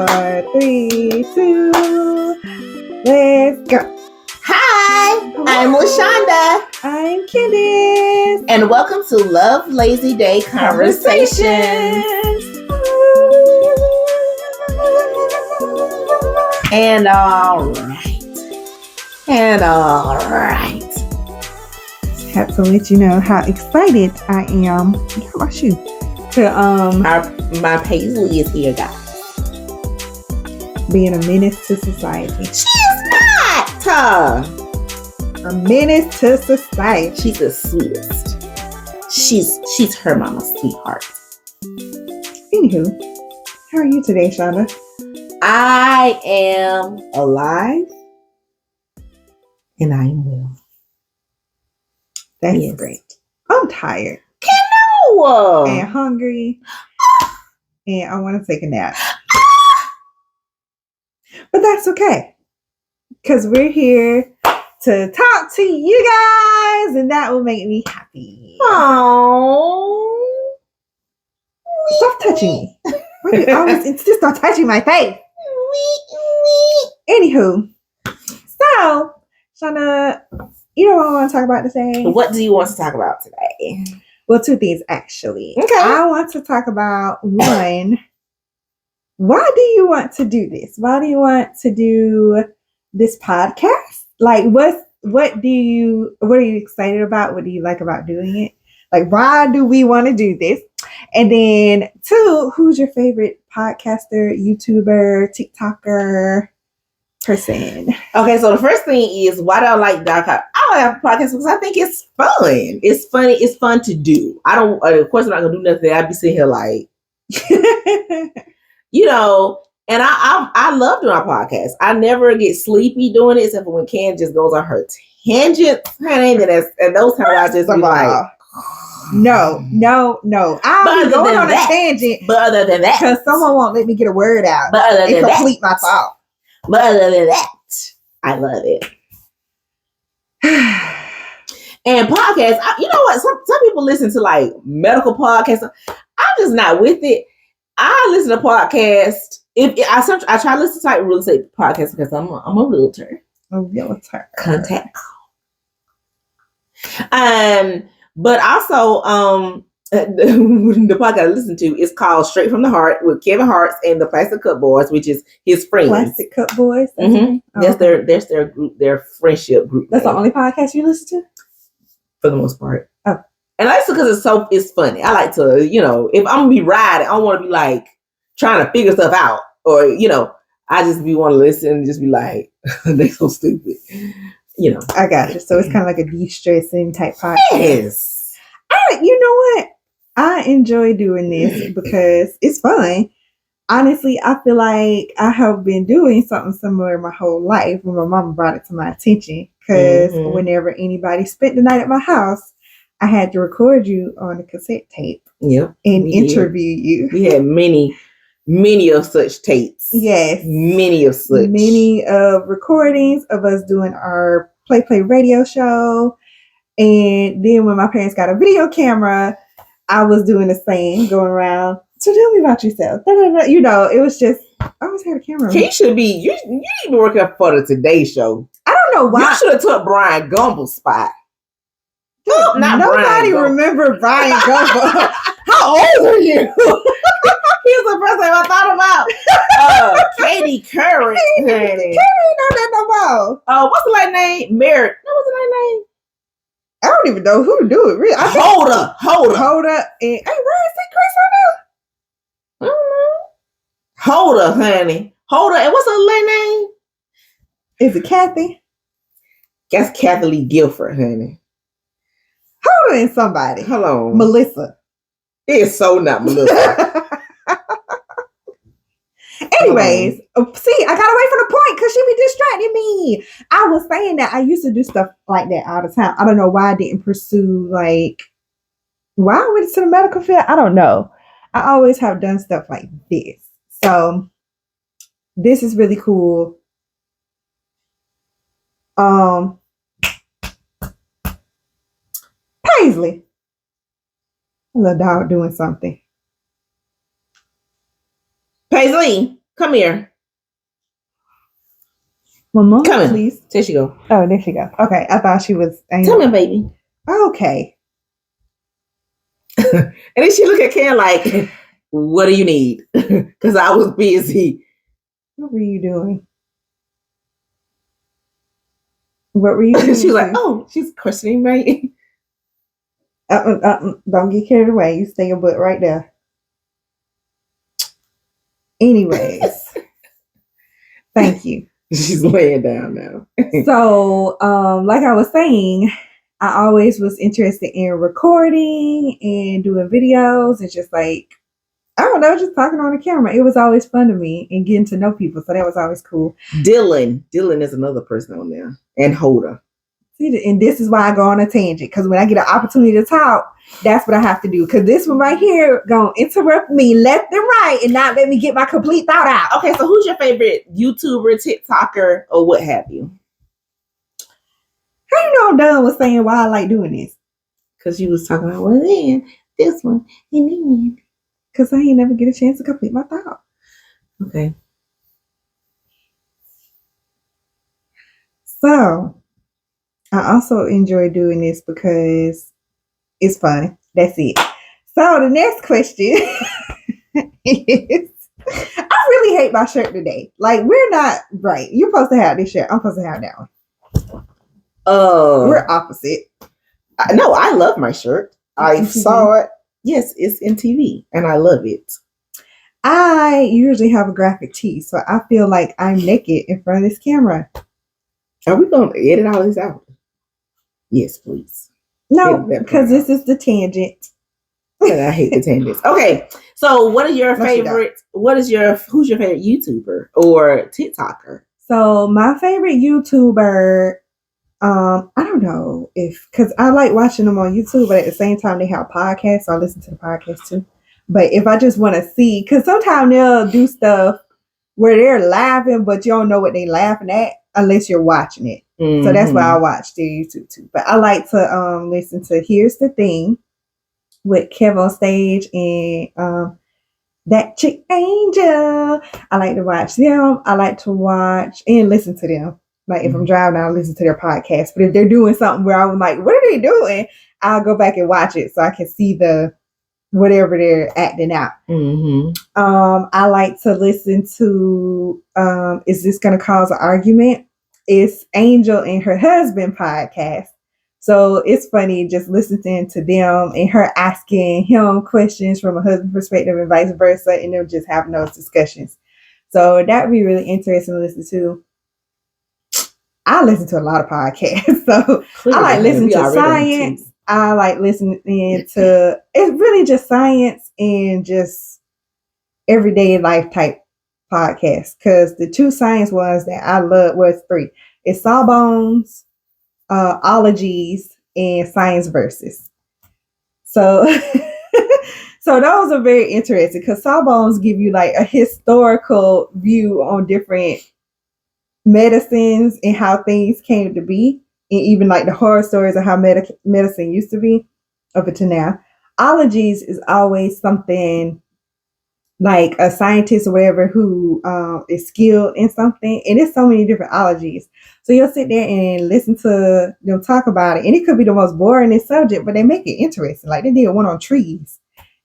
3, 2, let's go. Hi, I'm LaShonda. I'm Candice. And welcome to Love Lazy Day Conversations. And all right. Have to let you know how excited I am. How about you? My Paisley is here, guys. Being a menace to society. She is not. A menace to society. She's the sweetest. She's her mama's sweetheart. Anywho, how are you today, Shonda? I am alive and I am well. That's great. I'm tired. No. And hungry. And I want to take a nap. But that's okay. Because we're here to talk to you guys. And that will make me happy. Aww. Stop touching me. Why do you always insist on touching my face? Anywho. So, Shonda, you know what I want to talk about today? What do you want to talk about today? Well, two things, actually. Okay. I want to talk about, one, why do you want to do this? Why do you want to do this podcast? Like, what are you excited about? What do you like about doing it? Like, why do we want to do this? And then, two, who's your favorite podcaster, YouTuber, TikToker person? Okay, so the first thing is, why do I like Dark? I like podcasts because I think it's fun. It's funny. It's fun to do. I don't. Of course, I'm not gonna do nothing. I'd be sitting here like, And I love doing our podcast. I never get sleepy doing it, except for when Ken just goes on her tangent, honey. And those times I just be like, no. I'll be going on a tangent. But other than that, because someone won't let me get a word out and complete my thought. But other than that, I love it. And podcasts, you know what? Some people listen to like medical podcasts. I'm just not with it. I listen to podcasts. I try to listen to like real estate podcasts because I'm a realtor. A realtor. Contact. But also the podcast I listen to is called Straight from the Heart with Kevin Hart and the Plastic Cup Boys, which is his friends. Plastic Cup Boys. Mm-hmm. Oh, that's their group, their friendship group. That's the only podcast you listen to, for the most part. Oh, and I listen because it's funny. I like to, if I'm gonna be riding, I don't want to be like trying to figure stuff out, or I just want to listen and just be like, they so stupid. I got you. So it's kind of like a de-stressing type podcast. Yes. You know what? I enjoy doing this because it's fun. Honestly, I feel like I have been doing something similar my whole life when my mama brought it to my attention. Because whenever anybody spent the night at my house, I had to record you on a cassette tape. Yep. And interview you. We had many of such tapes. Yes. Many of recordings of us doing our Play radio show. And then when my parents got a video camera, I was doing the same, going around. So tell me about yourself. It was just, I always had a camera. You need to be working for the Today Show. I don't know why. You should have took Brian Gumbel's spot. Nobody remember Brian Gumbel. How old are you? He was the first thing I thought about. Katie Curry. Katie know that no more. What's the last name? Merritt. What's the last name? I don't even know who to do it. Really, Hold up. And hey, where is that Chris on there? Hold up, honey. Hold up. And what's her last name? Is it Kathy? That's Kathy Lee Gifford, honey. Hold on, somebody. Hold on. Melissa. It's so not Melissa. Anyways, see, I got away from the point because she be distracting me. I was saying that I used to do stuff like that all the time. I don't know why I didn't pursue, why I went to the medical field. I don't know. I always have done stuff like this. So this is really cool. Paisley. A little dog doing something. Paisley, Come here. Mama, Come in. please. There she go. Oh, there she go. Okay, I thought she was. Come here, baby. Okay. And then she look at Ken like, what do you need? Because I was busy. What were you doing? What were you doing? She was like, oh, she's questioning me. Don't get carried away. You stay your butt right there. Anyways, thank you. She's laying down now. So, like I was saying, I always was interested in recording and doing videos and just like, I don't know, just talking on the camera. It was always fun to me and getting to know people. So that was always cool. Dylan is another person on there. And Hoda. See, and this is why I go on a tangent. Because when I get an opportunity to talk, that's what I have to do. Because this one right here going to interrupt me left and right and not let me get my complete thought out. Okay, so who's your favorite YouTuber, TikToker, or what have you? How you know I'm done with saying why I like doing this? Because you was talking about, well, then, this one, and then. Because I ain't never get a chance to complete my thought. Okay. So, I also enjoy doing this because it's fun. That's it. So, the next question is, I really hate my shirt today. Like, we're not right. You're supposed to have this shirt. I'm supposed to have that one. We're opposite. No, I love my shirt. I saw it. Yes, it's in TV, and I love it. I usually have a graphic tee, so I feel like I'm naked in front of this camera. Are we going to edit all this out? Yes, please. No, because this is the tangent. And I hate the tangents. Okay, so what are your favorite? Who's your favorite YouTuber or TikToker? So my favorite YouTuber, I don't know because I like watching them on YouTube, but at the same time they have podcasts, so I listen to the podcast too. But if I just want to see, because sometimes they'll do stuff where they're laughing, but you don't know what they're laughing at unless you're watching it. Mm-hmm. So that's why I watch their YouTube too. But I like to listen to Here's the Thing with Kev on Stage and That Chick Angel. I like to watch them. I like to watch and listen to them. Like if I'm driving, I'll listen to their podcast. But if they're doing something where I'm like, what are they doing? I'll go back and watch it so I can see the whatever they're acting out. Mm-hmm. I like to listen to Is This Gonna Cause an Argument? It's Angel and her husband podcast. So it's funny just listening to them and her asking him questions from a husband perspective and vice versa, and them just having those discussions. So that would be really interesting to listen to. I listen to a lot of podcasts. So clearly, I like listening to science. I like listening to, it's really just science and just everyday life type podcasts. Because the two science ones that I love was three. It's Sawbones, Ologies, and Science Versus. So, so those are very interesting because Sawbones give you like a historical view on different medicines and how things came to be, and even like the horror stories of how medicine used to be up until now. Ologies is always something like a scientist or whatever who is skilled in something, and there's so many different ologies. So you'll sit there and listen to them talk about it, and it could be the most boring subject, but they make it interesting. Like they did one on trees,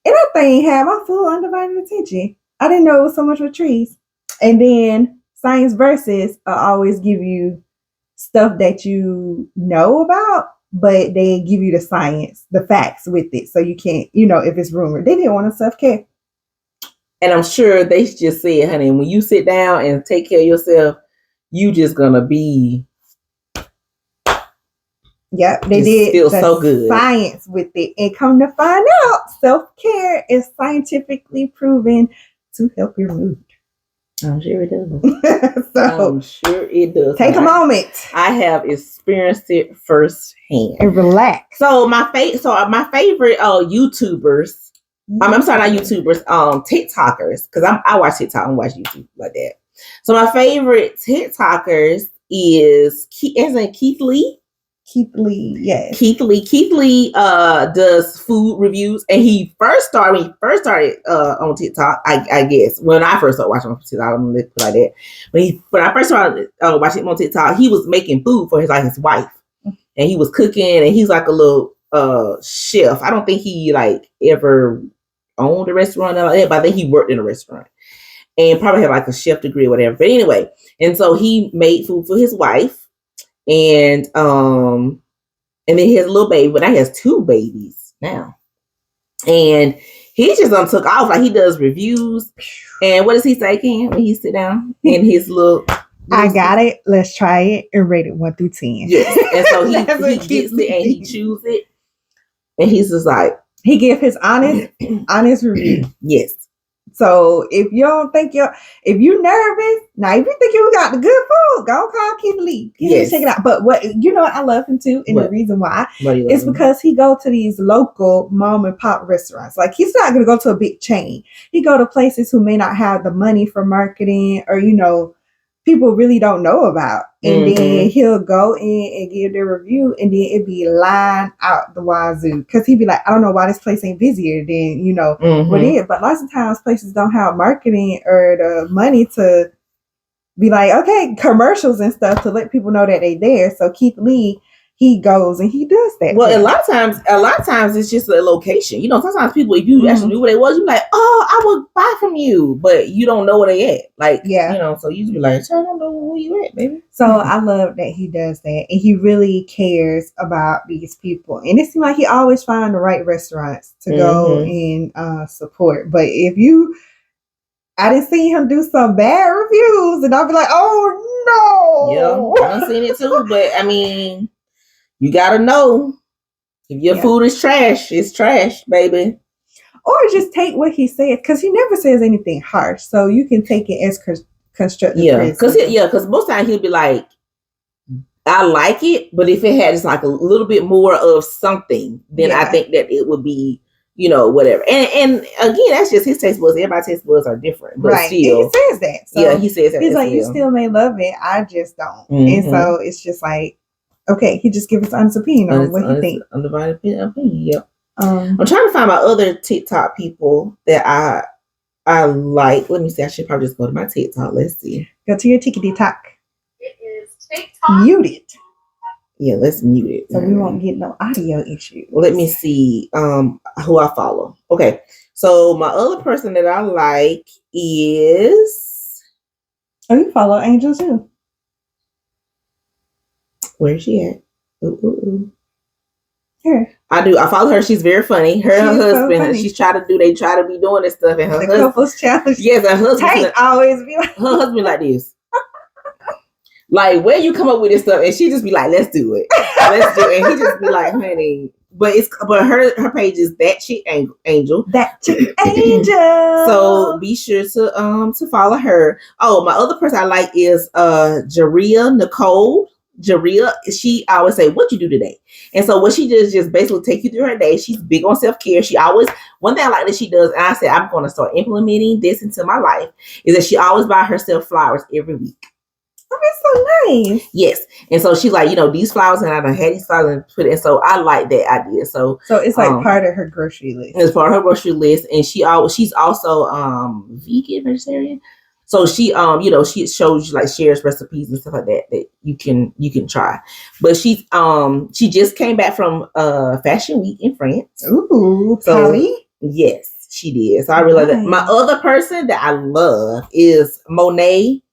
and that thing had my full undivided attention. I didn't know it was so much with trees. And then Science Versus always give you stuff that you know about, but they give you the science, the facts with it, so you can't, if it's rumored. They didn't want to self-care. And I'm sure they just said, honey, when you sit down and take care of yourself, you just gonna be. Yep, they did feel so good. Science with it, and come to find out, self-care is scientifically proven to help your mood. I'm sure it does. So I'm sure it does. Take a moment. I have experienced it firsthand. And relax. So my favorite YouTubers. I'm sorry, not YouTubers. TikTokers, because I watch TikTok and watch YouTube like that. So my favorite TikTokers is Keith Lee. Keith Lee, yes. Keith Lee does food reviews, and when he first started on TikTok, I guess when I first started watching on TikTok, I'm gonna put it like that. When I first started watching him on TikTok, he was making food for his wife, and he was cooking, and he's like a little chef. I don't think he like ever owned a restaurant like that, but I think he worked in a restaurant and probably had like a chef degree or whatever. But anyway, and so he made food for his wife. And then he has a little baby, but now he has 2 babies now. And he just took off. Like, he does reviews. And what does he say, Ken, when he sit down in his little I got it. Let's try it and rate it 1 through 10. Yes. And so he gets it and he chews it. And he's just like, he give his honest review. Yes. So if you don't think if you're nervous, now if you think you got the good food, go call Keith Lee. Yes. Check it out. But what I love him too, and the reason why is because he go to these local mom and pop restaurants. Like, he's not gonna go to a big chain. He go to places who may not have the money for marketing, or people really don't know about. And then he'll go in and give their review, and then it'd be line out the wazoo. Because he'd be like, I don't know why this place ain't busier than, what it is. But lots of times places don't have marketing or the money to be like, okay, commercials and stuff to let people know that they there. So Keith Lee, he goes and he does that. Well, a lot of times it's just a location. Sometimes people, if you actually knew where they was, you're like, oh, I would buy from you, but you don't know where they at. Like, so you just be like, I don't know where you at, baby. So I love that he does that, and he really cares about these people. And it seems like he always find the right restaurants to go and support. But I didn't see him do some bad reviews, and I'll be like, oh no. Yeah, I've seen it too, but I mean, you gotta know if your food is trash, it's trash, baby. Or just take what he says, because he never says anything harsh, so you can take it as constructive. Yeah, because most times he'll be like, I like it, but if it had just like a little bit more of something, then I think that it would be, whatever. And again, that's just his taste buds. Everybody's taste buds are different, but still, and he says that. So he says that. He's like, you still may love it, I just don't. And so it's just like, okay, he just gives his honest opinion on what he thinks. Undivided opinion. Yep. I'm trying to find my other TikTok people that I like. Let me see. I should probably just go to my TikTok. Let's see. Go to your TikTok. It is TikTok. Mute it. Yeah, let's mute it. So we won't get no audio issues. Well, let me see who I follow. Okay. So my other person that I like is... Oh, you follow Angel too. Where's she at? Ooh. Here. I do. I follow her. She's very funny. Her and her husband, they try to be doing this stuff. And her husband, couples challenge. Yes, her husband. Tank always be like, her husband like this. Like, where you come up with this stuff? And she just be like, let's do it. Let's do it. And he just be like, honey. But her page is That Chick Angel. That Chick Angel. So be sure to follow her. Oh, my other person I like is Jaria Nicole. Jaria, she always say, what you do today? And so what she does is just basically take you through her day. She's big on self-care. One thing I like that she does, and I said I'm going to start implementing this into my life, is that she always buy herself flowers every week. Oh, that's so nice. Yes. And so she's like, these flowers, and I done had these flowers and put it. And so I like that idea. So it's like part of her grocery list. It's part of her grocery list. And she's also vegan, vegetarian. So she she shows you, like, shares recipes and stuff like that you can try. But she just came back from Fashion Week in France. Ooh, Paris? Yes, she did. So I realized that. My other person that I love is Monet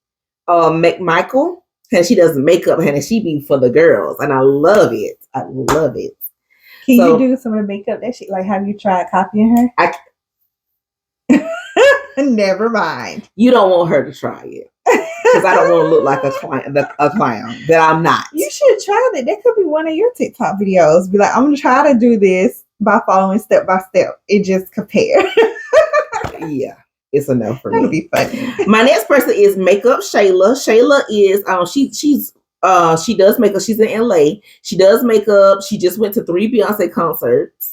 McMichael, and she does makeup, and she be for the girls, and I love it. I love it. Can you do some of the makeup that she, like, have you tried copying her? Never mind. You don't want her to try it, because I don't want to look like a clown that I'm not. You should try that. That could be one of your TikTok videos. Be like, I'm gonna try to do this by following step by step. It just compare. Yeah, it's enough for That'll me. That'd be funny. My next person is Makeup Shayla. Shayla is she does makeup. She's in LA. She does makeup. She just went to 3 Beyonce concerts.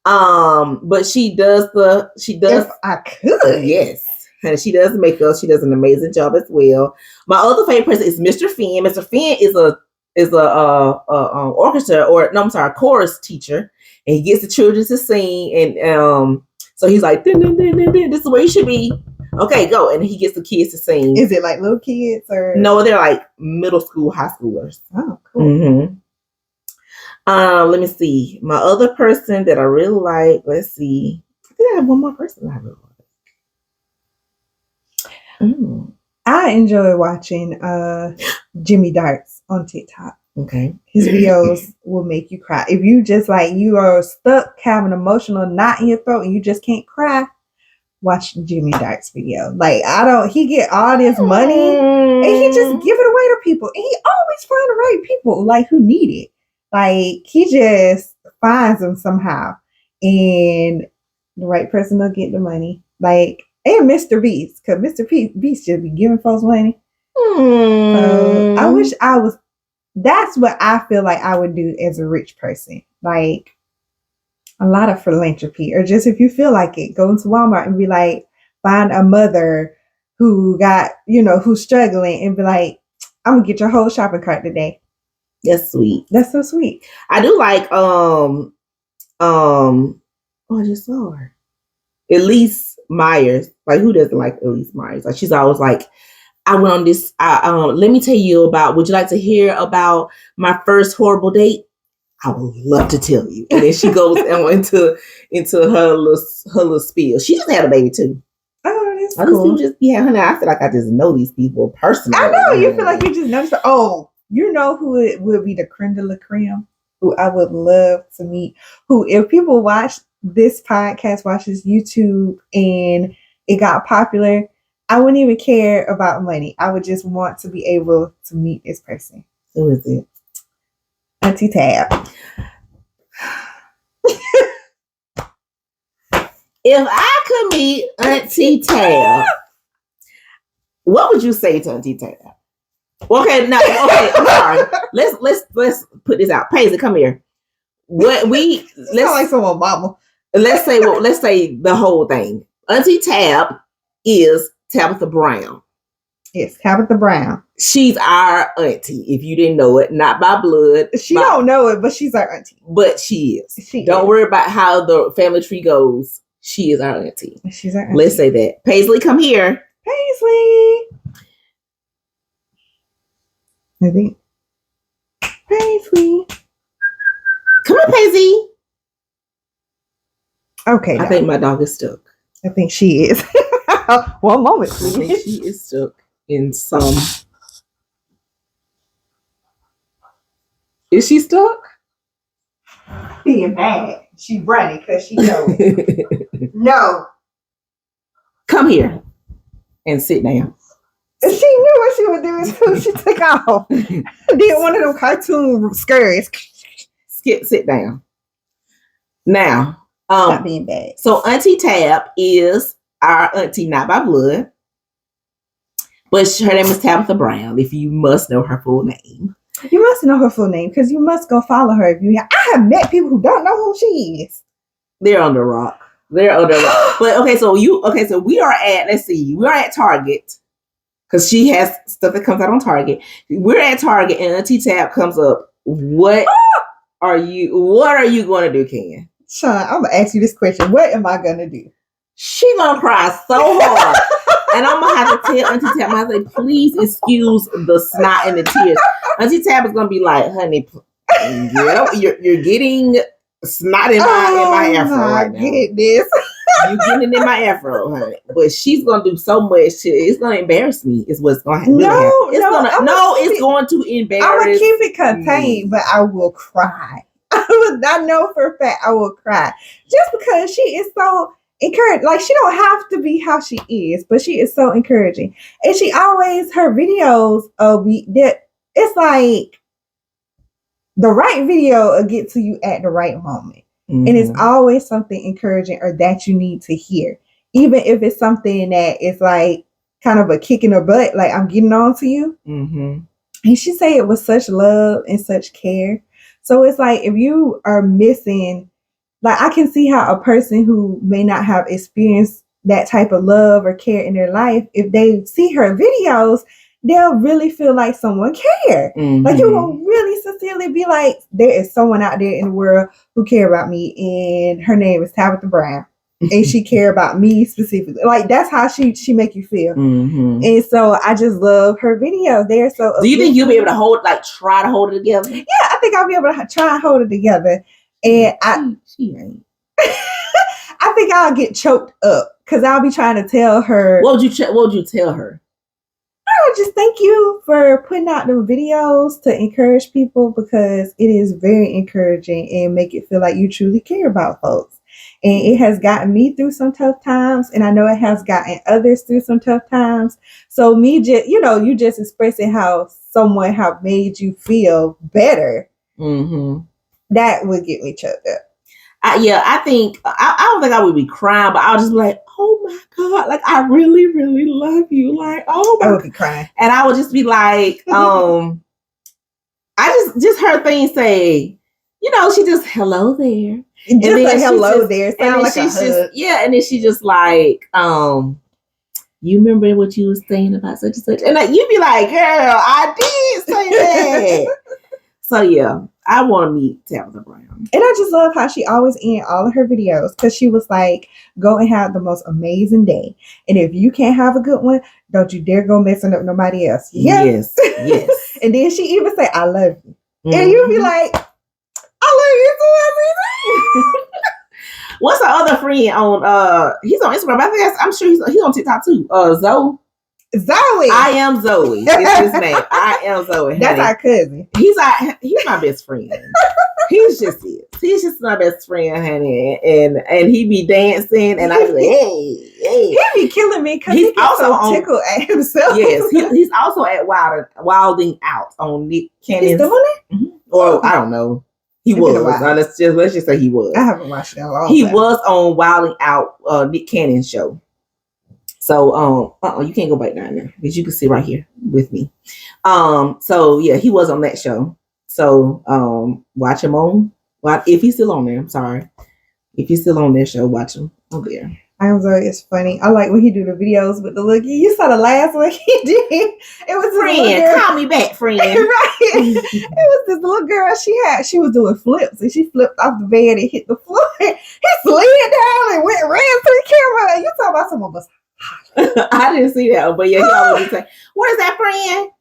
But she does. If I could, yes, and she does makeup. She does an amazing job as well. My other favorite person is Mr. Finn. Mr. Finn is orchestra a chorus teacher, and he gets the children to sing, and so he's like, din, din, din, din, din, this is where you should be. Okay, go, and he gets the kids to sing. Is it like little kids or no? They're like middle school, high schoolers. Oh, cool. Mm-hmm. Let me see. My other person that I really like. Let's see. I think I have one more person I really like. I enjoy watching Jimmy Darts on TikTok. Okay. His videos will make you cry. If you just like you are stuck, have an emotional knot in your throat, and you just can't cry, watch Jimmy Darts video. Like he get all this money and he just give it away to people, and he always find the right people like who need it. Like he just finds them somehow, and the right person will get the money. Like and Mr. Beast, because Mr. Beast should be giving folks money. So I wish I was. That's what I feel like I would do as a rich person. Like a lot of philanthropy, or just if you feel like it, go into Walmart and be like, find a mother who got, who's struggling, and be like, I'm gonna get your whole shopping cart today. That's sweet. That's so sweet. I do like I just saw her. Elise Myers. Like, who doesn't like Elise Myers? Like, she's always like, I went on this. Let me tell you about. Would you like to hear about my first horrible date? I would love to tell you. And then she goes into her little spiel. She just had a baby too. Oh, that's cool. I feel like I just know these people personally. I know you feel like you just know. Oh, you know who it would be the creme de la creme, who I would love to meet. Who, if people watch this podcast, watches YouTube, and it got popular, I wouldn't even care about money. I would just want to be able to meet this person. Who is it? Auntie Tab. If I could meet Auntie Tab, what would you say to Auntie Tab? Okay, no, okay, I'm sorry. Let's put this out. Paisley, come here. Let's like someone mama. Let's say the whole thing. Auntie Tab is Tabitha Brown. Yes, Tabitha Brown. She's our auntie. If you didn't know it, not by blood. She don't know it, but she's our auntie. But she is. Don't worry about how the family tree goes. She is our auntie. She's our auntie. Let's say that. Paisley, come here. Paisley. I think. Paisley. Come on, Paisley. Okay. I think my dog is stuck. I think she is. One moment, please. I think she is stuck in some. Is she stuck? Being bad. She running because she knows it. No. Come here and sit down. She knew what she was doing too. She took off. Did one of them cartoon scurries. Sit down. Now, Stop being bad. So Auntie Tab is our auntie, not by blood, but her name is Tabitha Brown. If you must know her full name, you must know her full name because you must go follow her. I have met people who don't know who she is. They're on the rock. But so we are at. Let's see. We are at Target because she has stuff that comes out on Target. We're at Target and Auntie Tab comes up. What are you going to do, Ken? Sean, I'm gonna ask you this question. What am I gonna do? She gonna cry so hard, and I'm gonna have to tell Auntie Tab. I say, please excuse the snot and the tears. Auntie Tab is gonna be like, honey, you're getting snot in my afro right now. Goodness. You getting it in my afro, honey. But she's gonna do so much shit. It's gonna embarrass me. Is what's gonna happen. It's going to embarrass. I'm gonna keep it contained, but I will cry. I know for a fact I will cry just because she is so encouraged. Like, she don't have to be how she is, but she is so encouraging, and she always her videos it's like the right video will get to you at the right moment, and it's always something encouraging or that you need to hear, even if it's something that is like kind of a kick in the butt, like I'm getting on to you. And she say it with such love and such care. So it's like, if you are missing, like, I can see how a person who may not have experienced that type of love or care in their life, if they see her videos, they'll really feel like someone cared. Mhm. Like you will really sincerely be like, there is someone out there in the world who care about me, and her name is Tabitha Brown, and she care about me specifically. Like that's how she make you feel. Mhm. And so I just love her videos. They're so. Do you think you'll be able to try to hold it together? Yeah, I think I'll be able to try and hold it together. And she ain't. I think I'll get choked up because I'll be trying to tell her. What would you tell her? I just thank you for putting out the videos to encourage people, because it is very encouraging and make it feel like you truly care about folks. And it has gotten me through some tough times, and I know it has gotten others through some tough times. So me just, you just expressing how someone have made you feel better, that would get me choked up. I think I don't think I would be crying, but I would just be like, oh my God, like I really, really love you. Like, oh my I would be crying. And I would just be like, I just heard things say, she just hello there. Just like hello there. Sound like a hug. And then she just like, you remember what you was saying about such and such? And like you'd be like, girl, I did say that. So yeah, I want to meet Tabitha Brown. And I just love how she always end all of her videos, because she was like, go and have the most amazing day. And if you can't have a good one, don't you dare go messing up nobody else. Yes. And then she even say, I love you. And you'll be like, I love you too. What's the other friend on he's on Instagram? I think I'm sure he's on TikTok too. Zoe. I am Zoe. It's his name. I am Zoe. That's our cousin. He's my best friend. He's just my best friend, honey. And he be dancing, and I be like, hey. He be killing me because he's also so tickled at himself. Yes, he's also at Wilding Out on Nick Cannon's. He's still on there? Mm-hmm. Or I don't know. He was. Let's just say he was. I haven't watched that long. He was on Wilding Out, Nick Cannon's show. So you can't go back down there because you can sit right here with me. So yeah, he was on that show. So watch him on. If he's still on there, I'm sorry. If he's still on that show, watch him on there. I am Zoe. It's funny. I like when he do the videos with the look. You saw the last one he did. It was friend. Call me back, friend. Right. It was this little girl she was doing flips, and she flipped off the bed and hit the floor. He slid down and ran to the camera. And you talking about someone was I didn't see that one, but yeah, he always say, "What is that, friend?"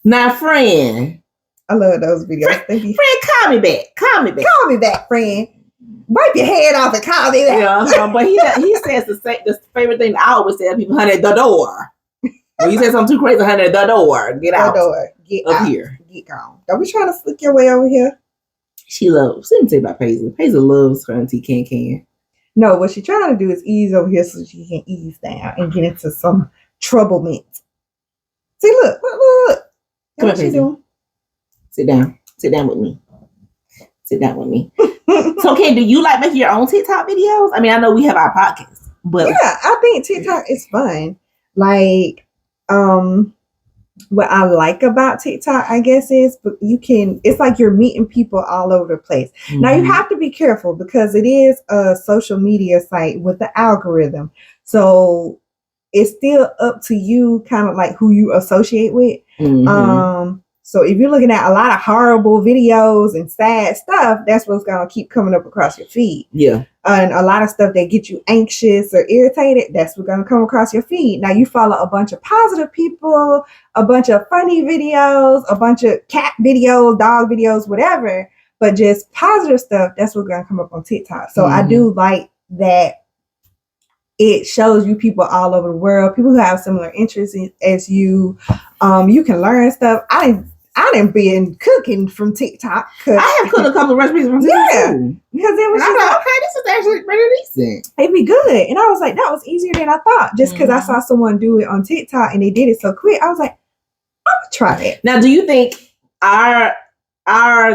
Now, friend. I love those videos. Thank you. Friend, call me back. Call me back, friend. Wipe your head off and call me back. Yeah, but he says the favorite thing I always tell people, honey, the door. When you say something too crazy, honey, the door. Get out. The door. Get up out. Here. Get gone. Don't be trying to slick your way over here. She loves. Let me tell you about Paisley. Paisley loves her auntie Can. No, what she's trying to do is ease over here so she can ease down and get into some troublement. See, look. Come on, Paisley. Sit down. Sit down with me. So, Ken, do you like making your own TikTok videos? I mean, I know we have our podcast, but yeah, I think TikTok is fun. Like, what I like about TikTok, I guess, is it's like you're meeting people all over the place. Mm-hmm. Now, you have to be careful because it is a social media site with the algorithm. So it's still up to you, kind of like who you associate with. Mm-hmm. So if you're looking at a lot of horrible videos and sad stuff, that's what's going to keep coming up across your feed. Yeah. And a lot of stuff that get you anxious or irritated, that's what's going to come across your feed. Now, you follow a bunch of positive people, a bunch of funny videos, a bunch of cat videos, dog videos, whatever. But just positive stuff, that's what's going to come up on TikTok. So I do like that it shows you people all over the world, people who have similar interests as you. You can learn stuff. I didn't been cooking from TikTok. I have cooked a couple of recipes from TikTok. Yeah, because it was just like, okay, this is actually pretty decent. It'd be good. And I was like, that was easier than I thought. Just because I saw someone do it on TikTok and they did it so quick, I was like, I'm gonna try it. Now, do you think our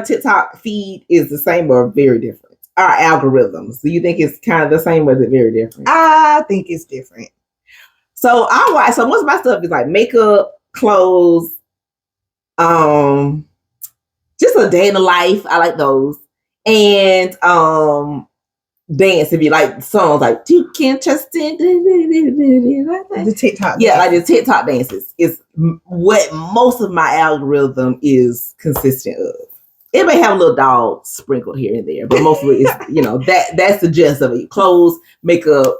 TikTok feed is the same or very different? Our algorithms, do you think it's kind of the same or is it very different? I think it's different. So most of my stuff is like makeup, clothes, just a day in the life. I like those. And dance. If you like songs like you can't trust it. The TikTok. Yeah, like the TikTok dances is what most of my algorithm is consistent of. It may have a little dog sprinkled here and there, but most of it is, that's the gist of it. Clothes, makeup.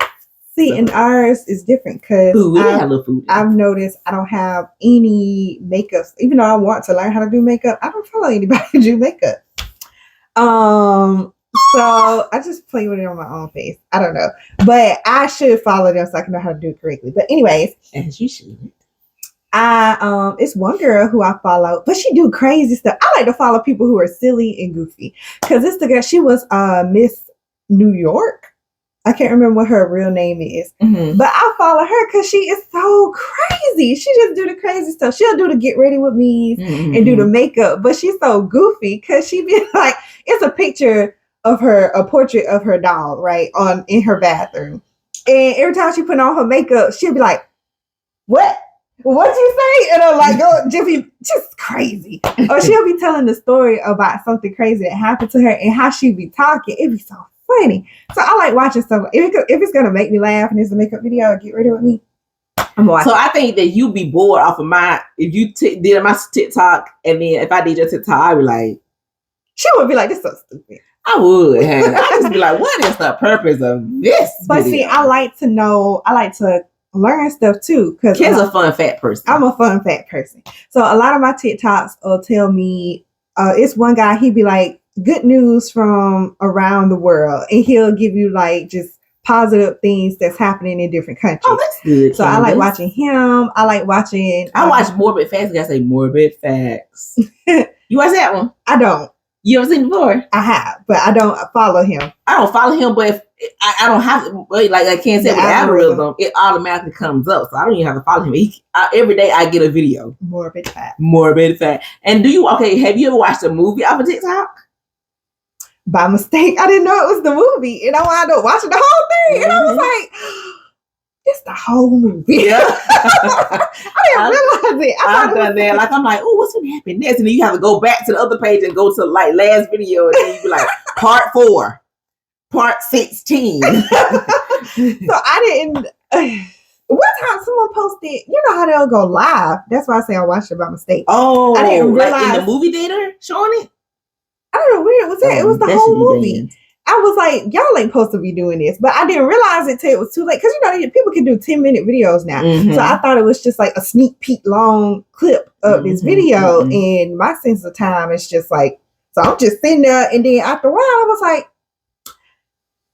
See, and ours is different because Food. We have a little food. I've noticed I don't have any makeup. Even though I want to learn how to do makeup, I don't follow anybody who do makeup. So I just play with it on my own face. I don't know, but I should follow them so I can know how to do it correctly. But anyways, as you should. It's one girl who I follow, but she do crazy stuff. I like to follow people who are silly and goofy because it's the girl. She was Miss New York. I can't remember what her real name is, but I follow her because she is so crazy. She just do the crazy stuff. She'll do the get ready with me and do the makeup, but she's so goofy because she be like, it's a picture of her, a portrait of her dog, right, in her bathroom, and every time she put on her makeup, she'll be like, "What? What'd you say?" And I'm like, "Oh, Jiffy, just crazy." Or she'll be telling the story about something crazy that happened to her and how she be talking. It'd be so funny. So I like watching stuff. If it's gonna make me laugh and it's a makeup video, get ready with me. I'm watching. So I think that you'd be bored off of if you did my TikTok, and then if I did your TikTok, I'd be like, she would be like, "This is so stupid." I would. I'd just be like, what is the purpose of this? But video? see, I like to learn stuff too. Because Ken's a fun fat person. I'm a fun fat person. So a lot of my TikToks will tell me, it's one guy, he'd be like, good news from around the world. And he'll give you like just positive things that's happening in different countries. Oh, that's good. So I like watching him. I like watching. I watch Morbid Facts. I gotta say Morbid Facts. You watch that one? I don't. You ever seen it before? I have, but I don't follow him. I don't follow him, but if I don't have to, like I can't say with the algorithm, it automatically comes up. So I don't even have to follow him. Every day I get a video. Morbid Fact. And have you ever watched a movie off of TikTok? By mistake, I didn't know it was the movie. And I wound up watching the whole thing. And I was like, it's the whole movie. Yeah. I didn't realize it. I've done that. Like, I'm like, oh, what's going to happen next? And then you have to go back to the other page and go to like last video. And then you be like, part 4, part 16. So I didn't. One time someone posted, you know how they'll go live. That's why I say I watched it by mistake. Oh, I didn't realize. Like in the movie theater showing it? I don't know where it was at. It was the whole movie. Banned. I was like, y'all ain't supposed to be doing this. But I didn't realize it till it was too late. Because, people can do 10-minute videos now. So I thought it was just like a sneak peek long clip of this video. And my sense of time is just like, so I'm just sitting there. And then after a while, I was like,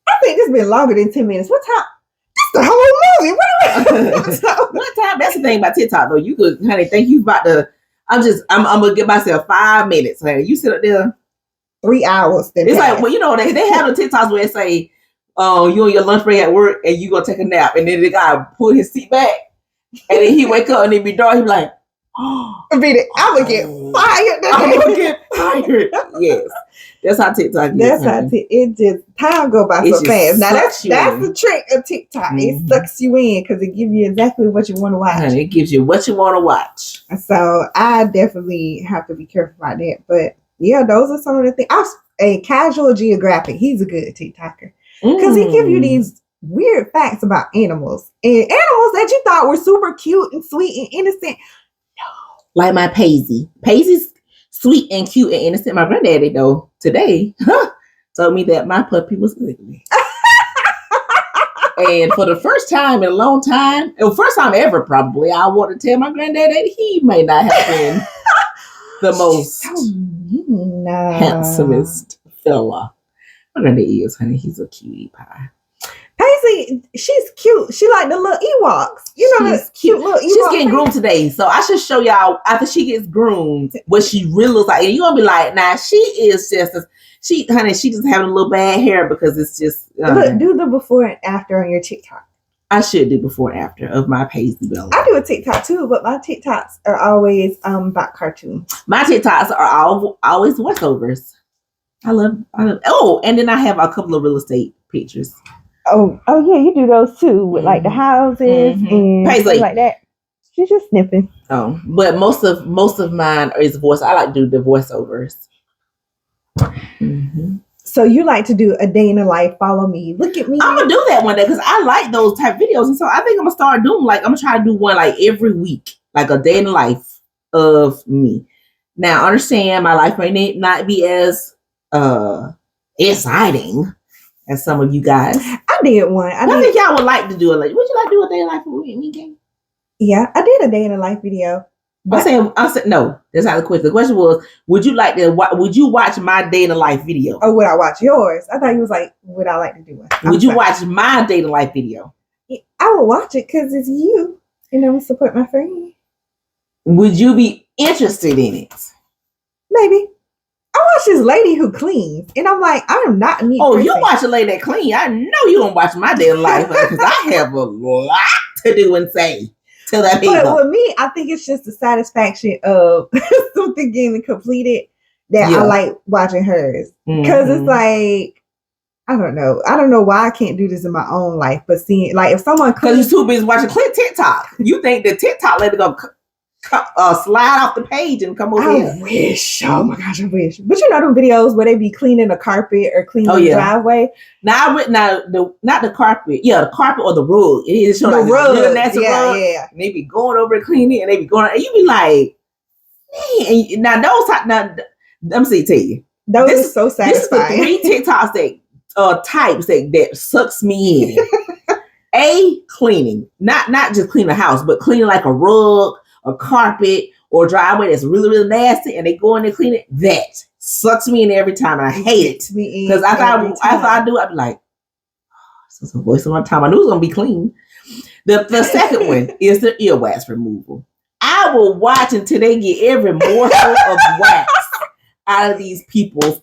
I think this has been longer than 10 minutes. What time? This the whole movie. What time? That's the thing about TikTok, though. You could, honey, think you about to, I'm going to give myself 5 minutes. Honey. You sit up there. 3 hours. It's like, well, they have the TikToks where it say, oh, you on your lunch break at work and you gonna take a nap, and then the guy pull his seat back, and then he wake up and it be dark. He be like, oh, I'm gonna get fired. I'm gonna get fired. Yes, that's how TikTok is. That's how it just time go by so fast. Now that's the trick of TikTok. It sucks you in because it gives you exactly what you want to watch. And it gives you what you want to watch. So I definitely have to be careful about that, but. Yeah, those are some of the things. A Casual Geographic, he's a good TikToker. Because he give you these weird facts about animals. And animals that you thought were super cute and sweet and innocent. No. Like my Paisy. Paisy's sweet and cute and innocent. My granddaddy, though, today, told me that my puppy was ugly. And for the first time in a long time, first time ever probably, I want to tell my granddad that he may not have been the most handsomest fella. My granddad is, honey. He's a cutie pie. Paisley, she's cute. She like the little Ewoks. You know, the cute little Ewoks. She's getting groomed today. So I should show y'all after she gets groomed what she really looks like. And you're going to be like, nah, she is just she just having a little bad hair because it's just. Look, do the before and after on your TikTok. I should do before and after of my Paisley Bella. I do a TikTok too, but my TikToks are always about cartoons. My TikToks are always voiceovers. I love. Oh, and then I have a couple of real estate pictures. Oh yeah, you do those too with like the houses and Paisley. stuff like that. She's just snipping. Oh, but most of mine is voice. I like to do the voiceovers. So So you like to do a day in the life, follow me, look at me. I'm gonna do that one day because I like those type videos, and so I think I'm gonna start doing I'm gonna try to do one like every week, like a day in the life of me. Now, understand my life may not be as exciting as some of you guys. I did one. I think y'all would like to do it. Like, would you like to do a day in the life with me, Gang? Yeah, I did a day in the life video. I said no. That's not the question. The question was, would you watch my day in the life video? Oh, would I watch yours? I thought you was like, would I like to do it? Would you watch my day in the life video? I would watch it because it's you. And I would support my friend. Would you be interested in it? Maybe. I watch this lady who cleans, and I'm like, I am not a neat person. You watch a lady that clean. I know you don't watch my day in life because I have a lot to do and say to that people. But with me, I think it's just the satisfaction of something getting completed that I like watching hers. Because it's like, I don't know why I can't do this in my own life, but seeing, like, if someone because you're too busy watching TikTok. You think the TikTok lady gonna slide off the page and come over here. I wish. Oh my gosh, I wish. But you know them videos where they be cleaning the carpet or cleaning the driveway. Not the carpet. Yeah, the carpet or the rug. It is showing the like rug. Rug. Yeah. And they be going over and cleaning, and they be going, and you be like, man. And now those let me see, tell you. Those are so satisfying. This is the 3 TikToks that types that sucks me in. Cleaning, not just cleaning the house, but cleaning like a rug, a carpet, or driveway that's really, really nasty, and they go in there clean it. That sucks me in every time, and I hate it because after I do, I'd be like, oh, this is a waste of my time. I knew it was gonna be clean. The second one is the earwax removal. I will watch until they get every morsel of wax out of these people's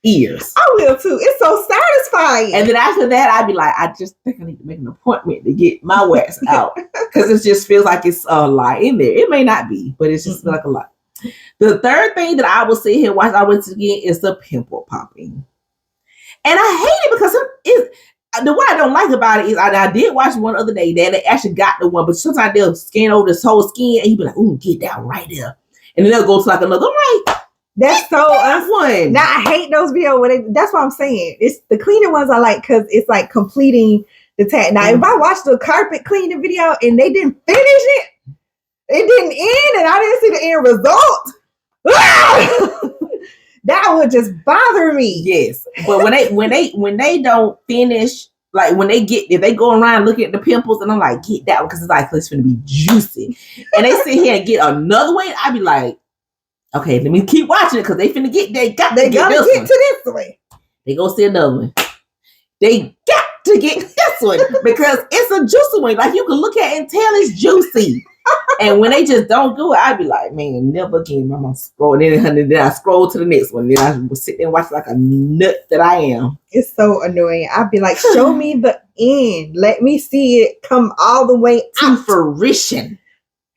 ears. I will too. It's so satisfying. And then after that, I'd be like, I just think I need to make an appointment to get my wax out because it just feels like it's a lot in there. It may not be, but it's just like a lot. The third thing that I will sit here and watch always again is the pimple popping, and I hate it because what I don't like about it is I did watch one other day that they actually got the one, but sometimes they'll scan over this whole skin and you be like, ooh, get that right there, and then they'll go to like another. I'm like, that's so one. Now I hate those videos that's what I'm saying. It's the cleaning ones I like because it's like completing the task. Now, if I watched the carpet cleaning video and they didn't finish it, it didn't end, and I didn't see the end result, that would just bother me. Yes, but when they don't finish, like if they go around looking at the pimples, and I'm like, get that one because it's like it's gonna be juicy, and they sit here and get another one, I'd be like, okay, let me keep watching it because they finna get to get to this way. They go see another one. They got to get this one because it's a juicy one. Like you can look at it and tell it's juicy. And when they just don't do it, I'd be like, man, never again. I'm gonna scroll. And then I scroll to the next one. Then I will sit there and watch like a nut that I am. It's so annoying. I'd be like, show me the end. Let me see it come all the way to fruition.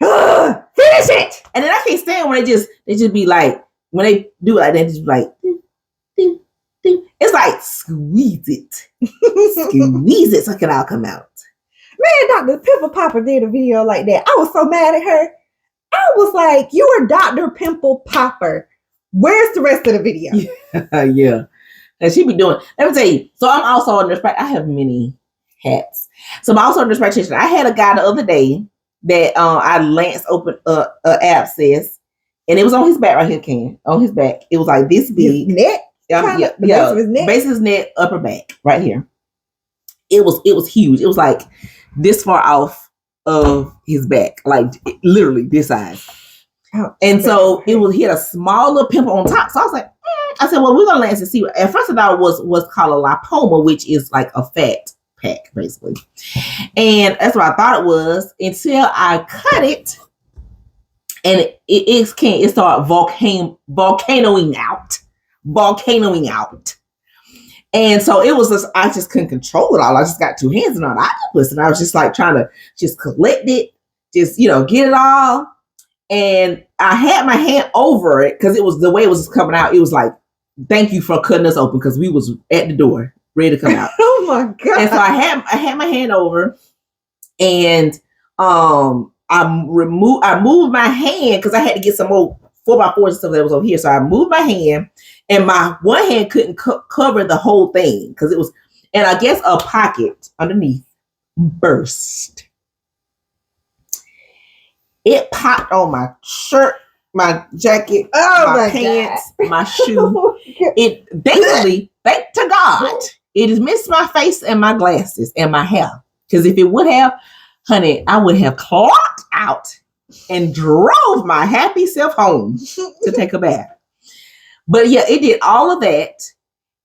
Finish it. And then I can't stand when they just be like, when they do it like that, just be like, doo, doo. It's like squeeze it so it can all come out. Man, Dr. Pimple Popper did a video like that. I was so mad at her. I was like, you are Dr. Pimple Popper. Where's the rest of the video? Yeah. And she be doing, let me tell you. So I'm also a nurse. I have many hats. So I'm also a nurse practitioner. I had a guy the other day that I lanced open abscess, and it was on his back right here, Ken. On his back. It was like this big. His neck? The base of his neck? Base of his neck, upper back, right here. It was huge. It was like this far off of his back, like literally this size. Oh, and so he had a smaller pimple on top. So I was like, I said, well, we're gonna lance and see. At first I thought it was called a lipoma, which is like a fat pack, basically. And that's what I thought it was until I cut it, and it started volcanoing out. And so it was just, I just couldn't control it all. I just got 2 hands on the octopus, and I was just like trying to just collect it, just, get it all. And I had my hand over it because it was the way it was coming out. It was like, thank you for cutting us open, because we was at the door ready to come out. Oh my God. And so I had my hand over, and I moved my hand because I had to get some more 4x4s and stuff that was over here. So I moved my hand, and my one hand couldn't cover the whole thing because it was, and I guess a pocket underneath burst. It popped on my shirt, my jacket, my pants, my shoe. It basically, thank to God, it has missed my face and my glasses and my hair. Because if it would have, honey, I would have clocked out and drove my happy self home to take a bath. But yeah, it did all of that.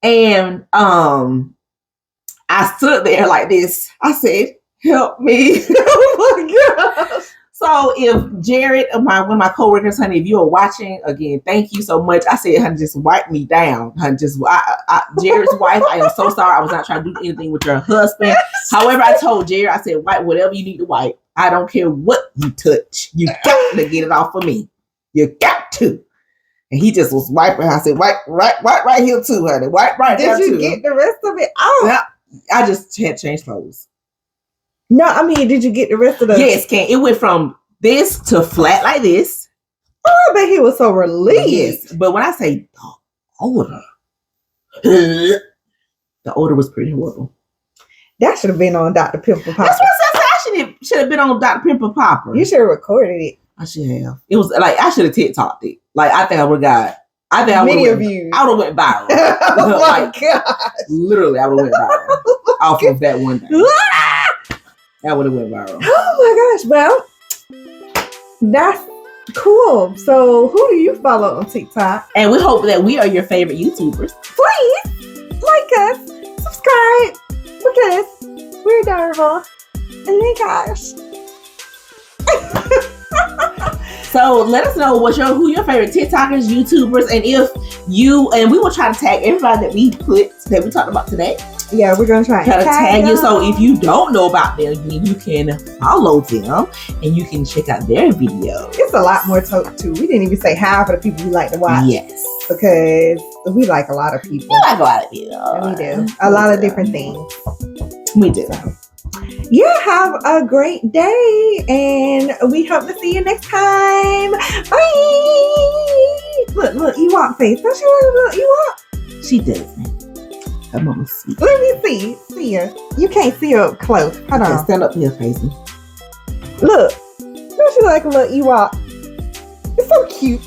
And I stood there like this. I said, help me. Oh my gosh. So if Jared, one of my coworkers, honey, if you are watching, again, thank you so much. I said, honey, just wipe me down. Honey, Jared's wife, I am so sorry. I was not trying to do anything with your husband. However, I told Jared, I said, wipe whatever you need to wipe. I don't care what you touch. You got to get it off of me. You got to. And he just was wiping. I said, wipe right here too, honey. Wipe right there too. Did you get the rest of it out? Yeah, I just had changed clothes. No, I mean, did you get the rest of the? Yes, Ken. It went from this to flat like this. Oh, I bet he was so relieved. Yes, but when I say the odor, the odor was pretty horrible. That should have been on Dr. Pimple Popper. That's what I said. I should have been on Dr. Pimple Popper. You should have recorded it. I should have. It was like I should have TikToked it. Like I think I would have got. I think I would have views. I would have went viral. Oh my god! Literally, I would have went viral off of that one thing. That would have went viral. Oh my gosh! Well, that's cool. So, who do you follow on TikTok? And we hope that we are your favorite YouTubers. Please like us, subscribe, because we're adorable. Oh my gosh! So let us know who your favorite TikTokers, YouTubers, and if you, and we will try to tag everybody that we talked about today. Yeah, we're gonna try to tag you. So if you don't know about them, you can follow them and you can check out their videos. It's a lot more too. We didn't even say hi for the people we like to watch. Yes, because we like a lot of people. We like a lot of people. We do a lot of different things. We do. So. Yeah, have a great day, and we hope to see you next time. Bye. Look, Ewok face. Don't you want to look Ewok? She doesn't. Her mama's sweet. Let me see her. You can't see her up close. Hold on. Stand up here, Paisley. Look, don't you like a little Ewok? It's so cute.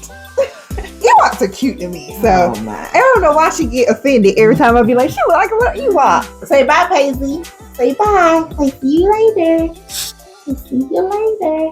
Ewoks are cute to me, so I don't know why she get offended every time I be like, she look like a little Ewok. Say bye, Paisley. Say bye. Say see you later. See you later.